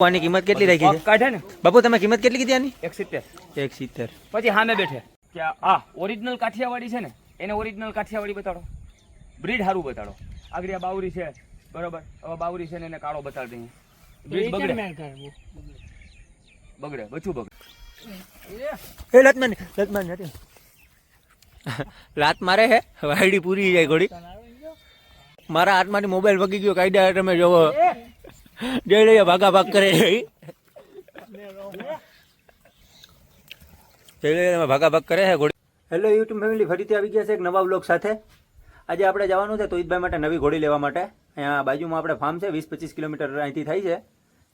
આની કિંમત કેટલી રાખી છે કાઢે ને બાપુ? તમે કિંમત કેટલી કીધી આની? 170. 170. પછી સામે બેઠે કે આ ઓરિજિનલ કાઠિયાવાડી છે ને, એને ઓરિજિનલ કાઠિયાવાડી બતાડો, બ્રીડ સારું બતાડો. આગળ આ બાવરી છે બરોબર, હવે બાવરી છે ને એને કાળો બતાડી દઈએ, બ્રીડ બગડે બચું બગડે. એ લતમાન નથી લાત મારે હે, વાયડી પૂરી જાય ઘોડી. મારા હાથમાંથી મોબાઈલ વગી ગયો, કાયદા તમે જોવો. જઈ લઈએ ભાગા ભાગ કરે, જઈ લઈએ તમે ભાગા ભાગ કરે છે ઘોડી. હેલો યુટ્યુબ ફેમિલી, ફરીથી આવી ગયા છે એક નવા બ્લોગ સાથે. આજે આપણે જવાનું છે તોહિતભાઈ માટે નવી ઘોડી લેવા માટે. અહીંયા બાજુમાં આપણે ફાર્મ છે, 20-25 કિલોમીટર અહીંથી થાય છે.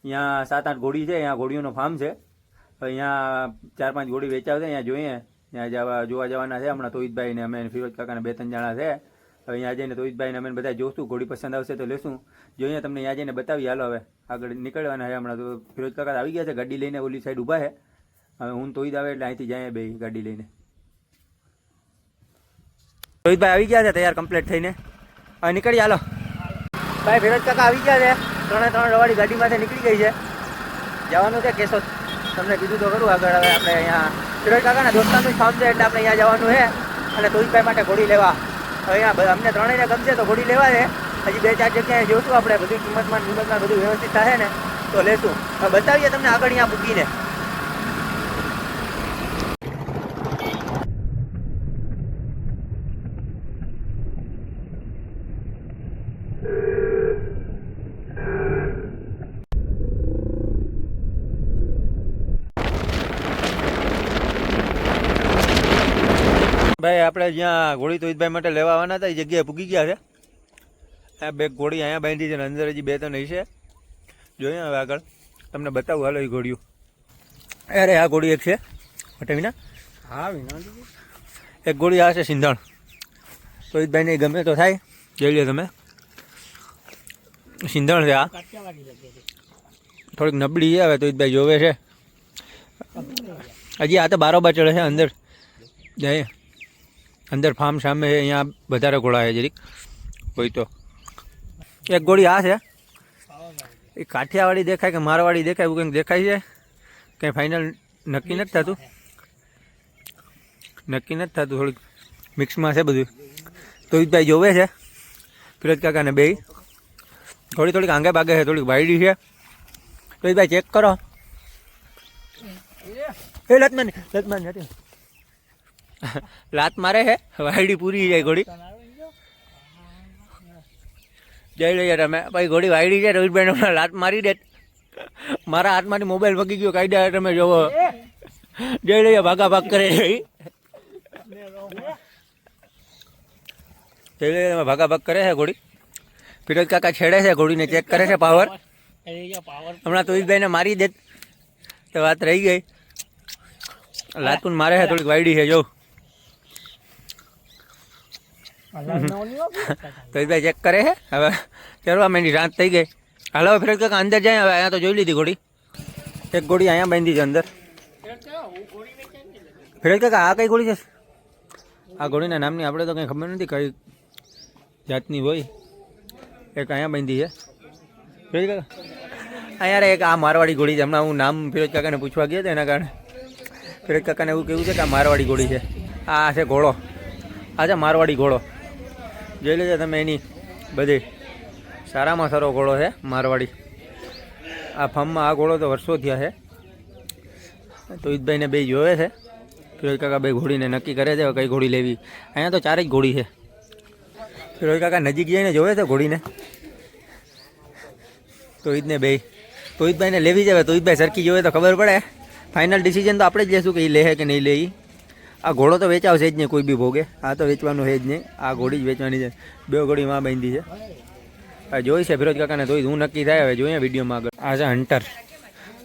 અહીંયા 7-8 ઘોડી છે, અહીંયા ઘોડીઓનો ફાર્મ છે. અહીંયા 4-5 ઘોડી વેચાવ છે, અહીંયા જોઈએ. ત્યાં જોવા જવાના છે હમણાં તોહિતભાઈ ને અમે ફિરોજ કાકાને 2-3 જણા છે. હવે અહીંયા જઈને તોહિતભાઈ ને અમે બધા જોશું, ઘોડી પસંદ આવશે તો લેશું. જોઈએ તમને અહીંયા જઈને બતાવી. હાલો હવે આગળ નીકળવાના છે હમણાં. તો ફિરોજ કાકા આવી ગયા છે ગાડી લઈને, ઓલી સાઈડ ઊભા છે. હવે હું તોહિત આવે એટલે અહીંથી જાય બે ગાડી લઈને. તોહિતભાઈ આવી ગયા છે તૈયાર કમ્પ્લીટ થઈને. હવે નીકળી હાલો ભાઈ. ફિરોજ કાકા આવી ગયા છે, 3 રવાડી ગાડીમાંથી નીકળી ગઈ છે. જવાનું છે કેશોદ, તમને કીધું તો ખરું આગળ. હવે આપણે અહીંયા ફિરોજ કાકાના દોસ્તારનું જ ફાર્મ છે એટલે આપણે અહીંયા જવાનું છે અને તોહિતભાઈ માટે ઘોડી લેવા. હવે અહીંયા અમને ત્રણેયને ગમશે તો ઘોડી લેવા છે. હજી 2-4 જગ્યાએ જોશું આપણે, બધી કિંમતમાં બધું વ્યવસ્થિત થાય ને તો લેશું. હવે બતાવીએ તમને આગળ અહીંયા મૂકીને. ભાઈ આપણે જ્યાં ઘોડી તોહિતભાઈ માટે લેવા આવવાના હતા એ જગ્યાએ પૂગી ગયા છે. આ બે ઘોડી અહીંયા બાંધી છે ને અંદર હજી 2-3 છે. જોઈએ હવે આગળ તમને બતાવું. હાલો એ ઘોડીઓ. અરે આ ઘોડી એક છે વિના. હા વિના એક ઘોડી આ છે સિંધણ. તોહિતભાઈને ગમે તો થાય, જોઈ લો તમે. સિંધણ છે આ, થોડીક નબળી છે. હવે તોહિતભાઈ જોવે છે. હજી આ તો બારોબાર ચડે છે અંદર જાય. અંદર ફાર્મ સામે છે, અહીંયા વધારે ઘોડા છે જરીક હોય તો. એક ઘોડી આ છે, એ કાઠિયાવાડી દેખાય કે મારવાડી દેખાય એવું કંઈક દેખાય છે. કંઈ ફાઇનલ નક્કી નથી થતું, થોડીક મિક્સમાં છે બધું. તોહિતભાઈ જોવે છે ફિરોજ કાકાને બે. થોડીક આંગે ભાગે છે, થોડીક વાયડી છે. તોહિતભાઈ ચેક કરો. એ લતમાન નથી લાત મારે છે, વાયડી પૂરી જાય ઘોડી. જઈ લઈએ તમે ભાઈ. ઘોડી વાયડી છે, રોહિતભાઈ લાત મારી દે. મારા હાથમાંથી મોબાઈલ વગી ગયો, કાયદા તમે જોવો. જઈ લઈએ ભાગા ભાગ કરે, જઈ લઈએ તમે ભાગા ભાગ કરે છે ઘોડી. ફિરોજ કાકા છેડે છે ઘોડીને, ચેક કરે છે પાવર. હમણાં તોહિતભાઈને મારી દે તો વાત રહી ગઈ. લાતુન મારે છે, થોડીક વાયડી છે જો. તોહિતભાઈ ચેક કરે છે. હવે ચરવા માંડી, રાત થઈ ગઈ. હાલો ફિરોજ કાકા અંદર જાય. હવે અહીંયા તો જોઈ લીધી ઘોડી. એક ઘોડી અહીંયા બાંધી છે અંદર. ફિરોજ કાકા આ કઈ ઘોડી છે? આ ઘોડીના નામની આપણે તો કંઈ ખબર નથી કઈ જાતની હોય. એક અહીંયા બાંધી છે ફિરોજ કાકા. અહીંયા એક આ મારવાડી ઘોડી છે. હમણાં હું નામ ફિરોજ કાકાને પૂછવા ગયો હતો એના કારણે ફિરોજ કાકાને એવું કેવું છે કે આ મારવાડી ઘોડી છે. આ છે ઘોડો, આ છે મારવાડી ઘોડો. જોઈ લેજો તમે એની બધી. સારામાં સારો ઘોડો છે મારવાડી. આ ફાર્મમાં આ ઘોડો તો વર્ષો થયા છે. તોહિતભાઈને બે જોવે છે. ફિરોજ કાકા બે ઘોડીને નક્કી કરે છે કઈ ઘોડી લેવી. અહીંયા તો 4 જ ઘોડી છે. ફિરોજ કાકા નજીક જઈને જોવે છે ઘોડીને. તોહિતભાઈને લેવી જાય. તોહિતભાઈ સરખી જોવે તો ખબર પડે. ફાઇનલ ડિસિઝન તો આપણે જ લેશું કે એ લે કે નહીં લે. આ ઘોડો તો વેચાવશે જ નહીં કોઈ બી ભોગે. આ તો વેચવાનું છે જ નહીં. આ ઘોડી જ વેચવાની છે. 2 ઘોડી માં બાંધી છે. હવે જોઈ છે ફિરોજ કાકાને તો હું નક્કી થાય. હવે જોઈએ વિડીયોમાં આગળ. આ છે હન્ટર,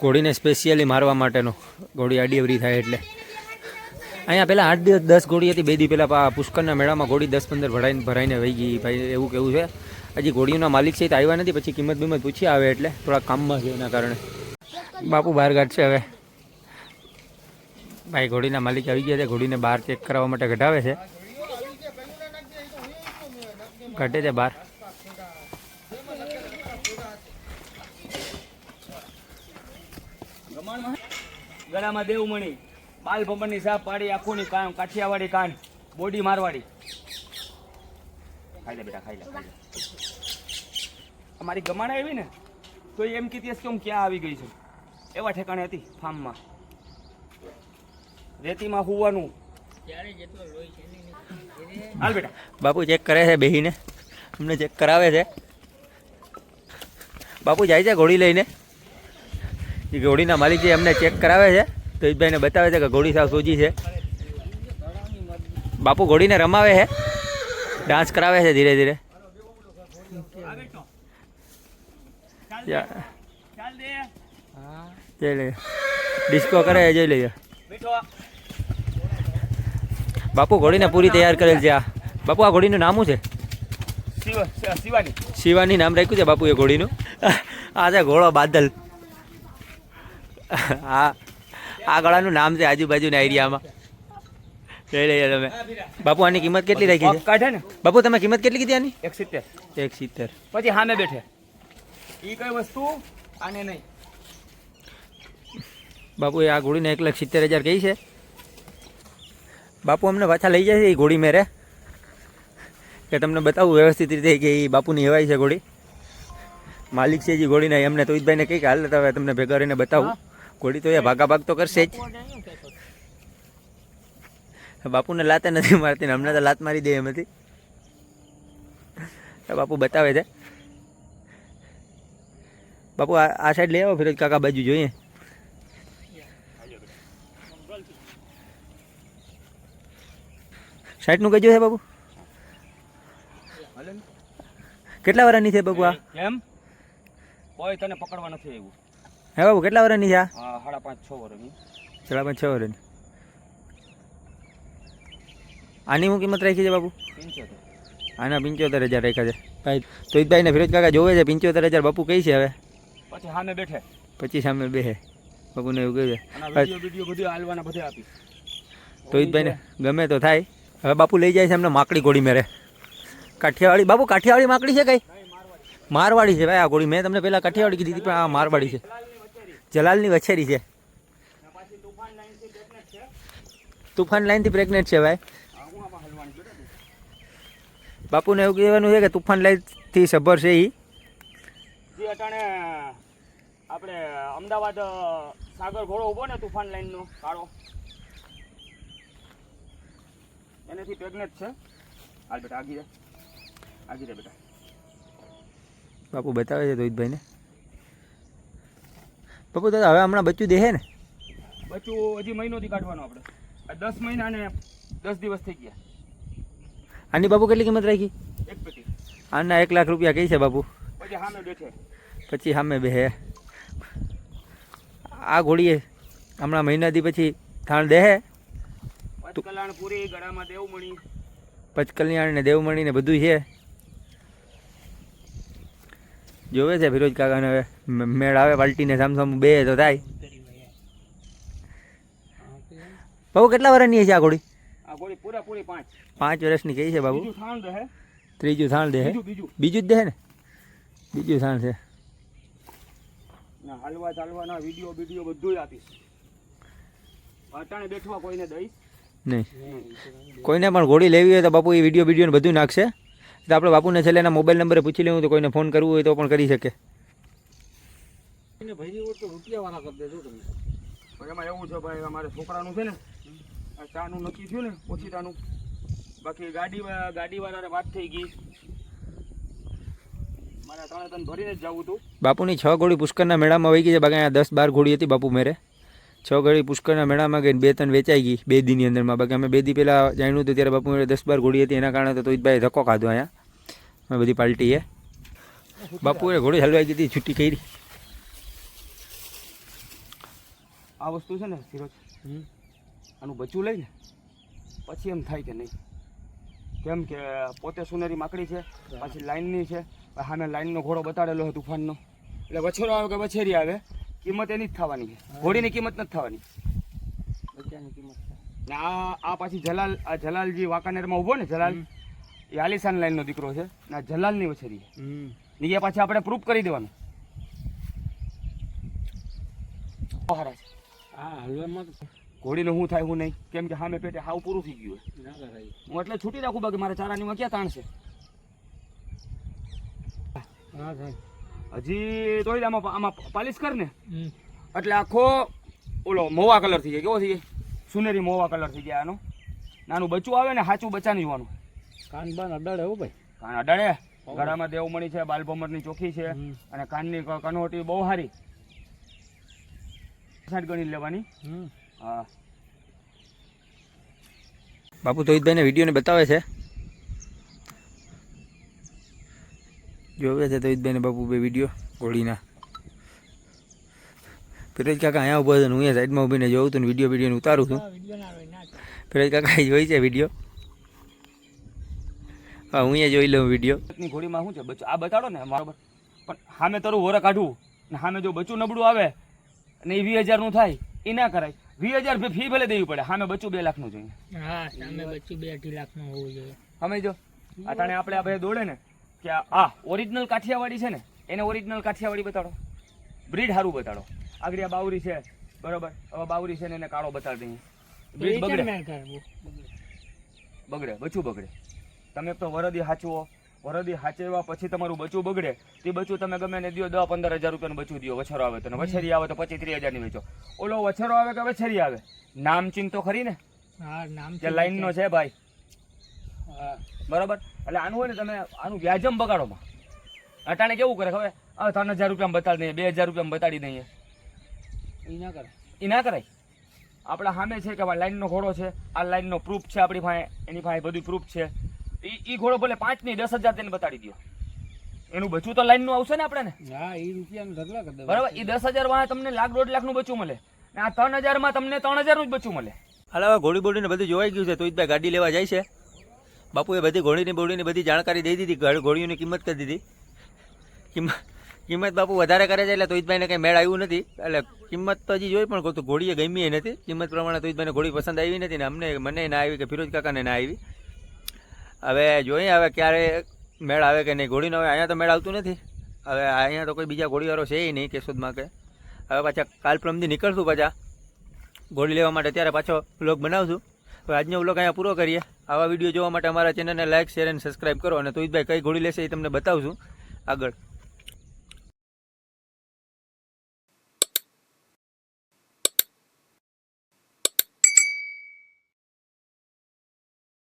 ઘોડીને સ્પેશિયલી મારવા માટેનો. ઘોડી આડી અવરી થાય એટલે. અહીંયા પહેલાં 8 દિવસ 10 ઘોડી હતી. 2 દી પહેલાં પુષ્કરના મેળામાં ઘોડી 10-15 ભરાઈને વહી ગઈ. ભાઈ એવું કેવું છે. હજી ઘોડીઓના માલિક છે તો આવ્યા નથી. પછી કિંમત બીમત પૂછી આવે એટલે થોડા કામમાં છે એના કારણે. બાપુ બહાર કાઢશે હવે. ભાઈ ઘોડીના માલિક આવી ગયા છે. ઘોડીને બહાર ચેક કરાવવા માટે કઢાવે છે. ઘટે છે બહાર. ગમાણમાં ગળામાં દેવમણી, બાલ ભમરની સાપ પાડી, આખુની કાન, કાઠિયાવાડી કાન, બોડી મારવાડી. ખાઈ લે બેટા, ખાઈ લે, ખાઈ લે. અમારી ગમાણા એવી ને તો એમ કીધી કે હું ક્યાં આવી ગઈ છું, એવા ઠેકાણે હતી ફાર્મમાં. રેતીમાં હુવાનું. હાલ બેટા. બાપુ ચેક કરે છે બેહીને, અમને ચેક કરાવે છે. બાપુ જાય છે ઘોડી લઈને, એ ઘોડીના માલિક જે અમને ચેક કરાવે છે તો એ ભાઈને બતાવે છે કે ઘોડી સાવ સોજી છે. બાપુ ઘોડીને રમાવે છે, ડાન્સ કરાવે છે ધીરે ધીરે. ચાલ દે. જઈ લઈએ, ડિસ્કો કરે જઈ લઈએ. બેઠો. બાપુ ઘોડીને પૂરી તૈયાર કરેલ છે. આ બાપુ આ ઘોડીનું નામ શું છે? શિવાની. શિવાની નામ રાખ્યું છે બાપુ એ ઘોડીનું. આ છે ઘોડો બાદલ. આ ગળાનું નામ છે આજુબાજુના એરિયામાં. લઈ લઈએ તમે. બાપુ આની કિંમત કેટલી રાખી છે? કાઢે ને બાપુ તમે કિંમત કેટલી કીધી આની? 170. 170. પછી સામે બેઠે ઈ કઈ વસ્તુ આને નહીં. બાપુ એ આ ઘોડીને 1,70,000 કહી છે. બાપુ અમને પાછા લઈ જાય છે એ ઘોડી મેરે, કે તમને બતાવું વ્યવસ્થિત રીતે કે એ બાપુની હવાઈ છે ઘોડી. માલિક છે જે ઘોડીના એમને તો ઈદભાઈને કંઈક હાલ હવે તમને ભેગા રહીને બતાવું. ઘોડી તો એ ભાગા ભાગ તો કરશે જ. બાપુને લાતે નથી મારતી ને અમને તો લાત મારી દે એમ હતી. બાપુ બતાવે છે. બાપુ આ સાઈડ લઈ આવો ફિરોજ કાકા બાજુ જોઈએ. સાઈડનું કહેજો છે બાપુ. કેટલા વર્ષની છે બાપુ આ? કેમ કોઈ તને પકડવા નથી આવ્યું. હે બાપુ કેટલા વર્ષની છે આ? 5.5-6 વર્ષની. 5.5-6 વર્ષની. આની હું કિંમત રાખી છે બાપુ? 75. આના 75,000 રાખ્યા છે ભાઈ. તો ઈદભાઈ ને ફિરોજ કાકા જોવે છે 75,000 બાપુ કહી છે. હવે પછી સામે બેઠે, પછી સામે બેહે બાપુને એવું કહે છે. વિડીયો બધું હાલવાના બધે આપીશ. તો ઈદભાઈને ગમે તો થાય. હવે બાપુ લઈ જાય છે અમને માકડી ઘોડી મેરે. કાઠિયાવાડી. બાપુ કાઠિયાવાડી માકડી છે કઈ? મારવાડી છે ભાઈ આ ઘોડી. મેં તમને પહેલાં કાઠિયાવાડી કીધી હતી પણ આ મારવાડી છે. જલાલની વછેરી છે. તુફાન લાઈનથી પ્રેગ્નેન્ટ છે ભાઈ. બાપુને એવું કહેવાનું છે કે તુફાન લાઈનથી સભર છે એ. જે અટાણે આપણે અમદાવાદ સાગર ઘોડો ઉભો ને તુફાન લાઈનનો કાળો, એનેથી પ્રેગ્નેન્ટ છે. હાલ બેટા આગી રે, આગી રે બેટા. બાપુ બતાવે છે રોહિતભાઈને. બાપુ દાદા હવે હમણાં બચ્ચું દેહે ને? બચ્ચું હજી મહિનોથી કાઢવાનું આપણે. 10 મહિના ને 10 દિવસ થઈ ગયા. આની બાપુ કેટલી કિંમત રાખી? 1 પેટી. આના 1 લાખ રૂપિયા કહી છે બાપુ. પછી સામે બેઠે, પછી સામે બેહે. આ ઘોડીએ હમણાં મહિનાથી પછી થાણ દેહે. પચકલાણ પૂરી, ગળામાં દેવમણી, પચકલ્યાણ ને દેવમણી ને બધું છે. જોવે છે ફિરોજ કાકાને હવે મેળ આવે પાલટીને સામસામ બે તો થાય. બાબુ કેટલા વર્ષની છે આ ઘોડી? આ ગોળી પૂરેપૂરી 5 વર્ષની કહી છે બાબુ. બીજું થાણ દે. ત્રીજું થાણ દે. બીજું બીજું જ દે ને? બીજું થાણ છે. ના હાલવા ચાલવાના વિડીયો બધું આપીશ. અટાણે બેઠવા કોઈને દઈશ નહીં. કોઈને પણ ઘોડી લેવી હોય તો બાપુ એ વિડીયો બધું નાખશે. તો આપણે બાપુને છેલ્લે એના મોબાઈલ નંબરે પૂછી લેવું તો કોઈને ફોન કરવું હોય તો પણ કરી શકે. એમાં એવું છે ભાઈ, અમારે છોકરાનું છે ને આ ચાનું નક્કી થયું ને ઓછીતાનું. બાકી ગાડીવાળાને વાત થઈ ગઈ. મારે 3 ટન ભરીને જ જવું હતું. બાપુની 6 ઘોડી પુષ્કરના મેળામાં વહી ગઈ છે. બાકી અહીંયા 10-12 ઘોડી હતી બાપુ મેરે. 6 ઘોડી પુષ્કરના મેળામાં ગઈને 2-3 વેચાઈ ગઈ 2 દીની અંદરમાં. બાકી અમે 2 દી પહેલાં જાણ્યું હતું ત્યારે બાપુ મેરે 10-12 ઘોડી હતી. એના કારણે તો તોઈતભાઈ ધક્કો ખાધો અહીંયા. અમે બધી પાર્ટીએ બાપુએ ઘોડી હલવાઈ ગઈ હતી, છૂટી કરી. આ વસ્તુ છે ને ફિરોજ, આનું બચ્ચું લઈને પછી એમ થાય કે નહીં. કેમ કે પોતે સુનેરી માકડી છે, પાછી લાઈનની છે. સામે લાઈનનો ઘોડો બતાડેલો છે તુફાનનો. એટલે વછેરો આવે કે વછેરી આવે, કિંમત એની જ થવાની છે. ઘોડીની કિંમત નથી થવાની. ને આ પાછી જલાલજી વાંકાનેરમાં ઊભો ને જલાલ, એ આલિશાન લાઈનનો દીકરો છે. ના જલાલની વછેરી ને એ પાછી આપણે પ્રૂફ કરી દેવાનું. હારા છે હા હલવામાં ઘોડીનું શું થાય હું નહીં, કેમ કે સામે પેટે હાવ પૂરું થઈ ગયું હોય. ના કરાય. હું એટલે છૂટી રાખું, બાકી મારે ચારાનીમાં ક્યાં તાણ છે. હા થાય. હજી તોય આમાં પાલિશ કર ને એટલે આખો ઓલો મોવા કલર થઈ જાય. કેવો થઈ જાય? સુનેરી મોવા કલર થઈ જાય આનો. નાનું બચ્ચું આવે ને, સાચું બચ્ચાનું જોવાનું. કાન બાન અડાડે હો ભાઈ. કાન અડાડે, ગળામાં દેવમણી છે, બાલભમરની ચોખી છે, અને કાનની કનોટી બહુ સારી. 60 ગણી લેવાની. હા બાપુ તોહિતભાઈને વિડીયોને બતાવે છે, જોવે છે તોહિતભાઈને બાપુ બે વિડીયો ઘોડીના. ફિરોજ કાકા અહીંયા ઉભો છે ને હું અહીંયા સાઈડમાં ઊભીને જોઉં છું ને વિડીયો ઉતારું છું. ફિરોજ કાકા જોઈ છે વિડીયો. હા હું અહીંયા જોઈ લઉં વિડીયો. ની ઘોડીમાં શું છે બચ્ચું આ બતાડો ને બરાબર, પણ સામે તારું વર કાઢવું ને સામે જો બચ્ચું નબળું આવે અને એ 20,000 નું થાય એ ના કરાય. 20,000 ફી ભલે દેવી પડે, સામે બચ્ચું 2 લાખનું જોઈએ. હા સામે બચ્ચું 2-2.5 લાખનું હોવું જોઈએ. અમે જો અટાણે આપણે આ ભાઈ દોડે ને કે આ ઓરિજિનલ કાઠિયાવાડી છે ને, એને ઓરિજિનલ કાઠિયાવાડી બતાડો, બ્રીડ સારું બતાડો. આગળ આ બાવરી છે બરોબર, હવે બાવરી છે ને એને કાળો બતાડી દઈએ, બ્રીડ બગડે બગડે બચ્ચું બગડે. તમે તો વરદી હાચવો, વરદી હાચવ્યા પછી તમારું બચ્ચું બગડે, તે બચ્ચું તમે ગમે ને દો 10-15 હજાર રૂપિયાનું બચ્ચું દો. વછરો આવે તો વછેરી આવે તો 25-30 હજારની વેચો. ઓલો વછરો આવે કે વછેરી આવે, નામ ચીન તો ખરી ને. હા નામ કે લાઈન નો છે ભાઈ. હા બરાબર. એટલે આનું હોય ને તમે આનું વ્યાજમ બગાડોમાં. અટાણે કેવું કરે ખબર, 3,000 રૂપિયામાં બતાડી દઈએ, 2,000 રૂપિયામાં બતાડી દઈએ. એ ના કરે. એ ના કરાય. આપણા સામે છે કે ભાઈ લાઈનનો ઘોડો છે, આ લાઈનનો પ્રૂફ છે આપણી પાસે, એની પાસે બધું પ્રૂફ છે. એ ઘોડો ભલે 5 નહીં 10,000 તેને બતાડી દો, એનું બચ્ચું તો લાઈનનું આવશે ને આપણે ને. હા એ રૂપિયાનું ઢગલા કરી દે બરાબર. એ 10,000 માં તમને 1,00,000-1.5 લાખનું બચ્ચું મળે, ને આ 3,000 માં તમને 3,000 નું જ બચ્ચું મળે. હાલ હવે ઘોડી બોડીને બધું જોવાઈ ગયું છે. તોહિતભાઈ ગાડી લેવા જાય છે. બાપુએ બધી ઘોડીની બોડીની બધી જાણકારી દઈ દીધી, ઘોડીઓની કિંમત કરી દીધી. કિંમત બાપુ વધારે કરે છે એટલે તોહિતભાઈને કંઈ મેળ આવ્યું નથી. એટલે કિંમત તો હજી જોઈ પણ તો ઘોડીએ ગમી એ નથી. કિંમત પ્રમાણે તોહિતભાઈને ઘોડી પસંદ આવી નથી ને મને ના આવી કે ફિરોજ કાકાને ના આવી. હવે જોઈએ હવે ક્યારે મેળ આવે કે નહીં. ઘોડીનો હવે અહીંયા તો મેળ આવતું નથી. હવે અહીંયા તો કોઈ બીજા ઘોડીવાળો છે નહીં કેશોદમાં કે. હવે પાછા કાલ પ્રમદી નીકળશું પાછા ઘોડી લેવા માટે, ત્યારે પાછો વ્લોગ બનાવશું. હવે આજનો વ્લોગ અહીંયા પૂરો કરીએ. આવા વિડીયો જોવા માટે અમારા ચેનલને લાઇક, શેર અને સબસ્ક્રાઈબ કરો. અને તોહિતભાઈ કઈ ઘોડી લેશે એ તમને બતાવશું આગળ.